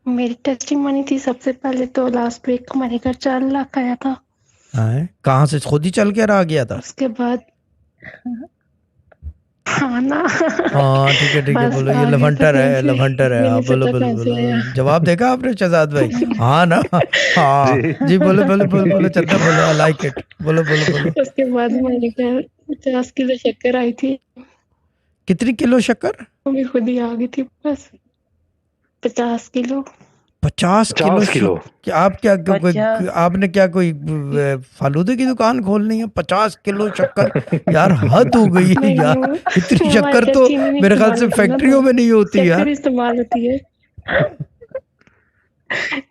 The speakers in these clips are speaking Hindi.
मेरी टेस्टिमनी थी सबसे पहले तो लास्ट वीक हमारे घर 4 लाख आया था। हाँ, कहाँ से? खुद ही चल के आ गया था? उसके बाद हाँ ना हाँ ठीक है बस बोलो, ये आ गया था लफंटर कहीं है, से, लफंटर है। मुझे हाँ नहीं बोलो पता बोलो कहाँ से बोलो आया। जवाब देखा आपने शहजाद भाई? हाँ ना? हाँ जी जी, बोलो बोलो बोलो बोलो चंदा, बोलो आई लाइक इट, बोलो बोलो बोलो। उसके बाद हमारे घर 50 किलो शक्कर आई थी, कितनी किलो शक्कर? वो भी खुद ही आ गई थी बस 50 किलो। 50 kilo 50 kilo. क्या आप क्या अच्छा आपने क्या कोई फालूदे की दुकान खोलनी है? 50 किलो शक्कर, यार हद हो गई है नहीं यार। वो इतनी हमारे शक्कर घर तो चीनी नहीं मेरे ख्याल इस्तेमाल से होती ना, तो फैक्ट्रियों में नहीं होती शक्कर यार। इस्तेमाल होती है।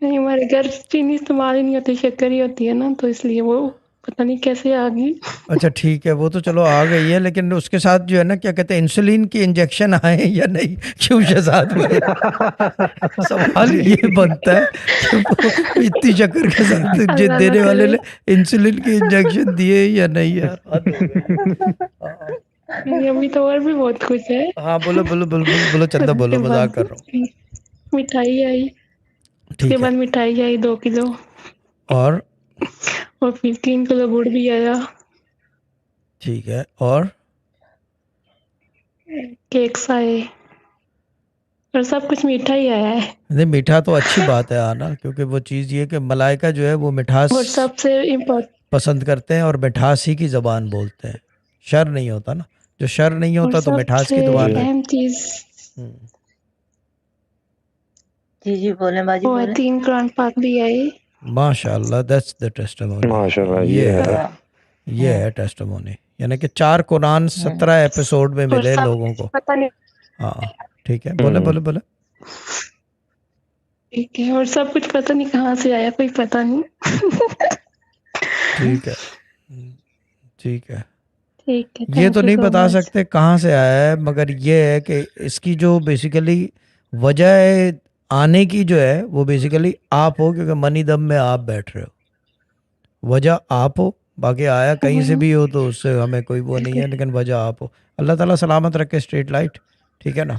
नहीं हमारे घर चीनी इस्तेमाल ही नहीं होती, शक्कर ही होती है ना, तो इसलिए वो पता नहीं कैसे आ गई। अच्छा ठीक है, वो तो चलो आ गई है, लेकिन उसके साथ जो है ना, क्या कहते हैं, इंसुलिन की इंजेक्शन आए या नहीं? क्यों शहजाद भाई? सवाल जी ये बनता है कि वो इतनी शक्कर के साथ जो अल्लाह ना देने वाले करे। ने इंसुलिन की इंजेक्शन दिए या नहीं? यार हद हो गई। हाँ नहीं अभी तो और भी बहुत कुछ है। हाँ, बोलो बोलो बोलो बोलो बोलो चंदा, उसके बोलो, बाद मजाक कर रहा हूँ। मिठाई आई, उसके ठीक है। बाद मिठाई आई 2 किलो, और? और फिर 3 किलो गुड़ भी आया, ठीक है। और? केक्स आए, और सब कुछ मीठा ही आया है। नहीं, मीठा तो अच्छी बात है आना, क्योंकि वो चीज़ ये कि मलाइका जो है वो मिठास और सबसे इम्पोर्टेंट, पसंद करते हैं और मिठास ही की ज़बान बोलते हैं। शर नहीं होता ना, जो शर नहीं और होता तो मिठास सबसे की ज़बान है। अहम चीज हम्म, जी बोले बाजी वो है बोले। 3 कुरान पाक भी आए। माशाल्लाह, दैट्स द टेस्टिमोनी। माशाल्लाह, ये ये है, है। ये है टेस्टिमोनी। यानी कि 4 कुरान 17 एपिसोड में और मिले सब लोगों को। पता नहीं, हाँ ठीक है, बोले बोले बोले। ठीक है, और सब कुछ पता नहीं कहाँ से आया, कोई पता नहीं। ठीक है ठीक है। ठीक है, ये तो थैंक यू नहीं सो बता मच। सकते कहाँ से आया है, मगर ये है कि इसकी जो बेसिकली वजह है आने की जो है, वो बेसिकली आप हो, क्योंकि मनी दम में आप बैठ रहे हो। वजह आप हो, बाकी आया कहीं से भी हो तो उससे हमें कोई वो नहीं है, लेकिन वजह आप हो। अल्लाह ताला सलामत रखे, स्ट्रेट लाइट। ठीक है ना?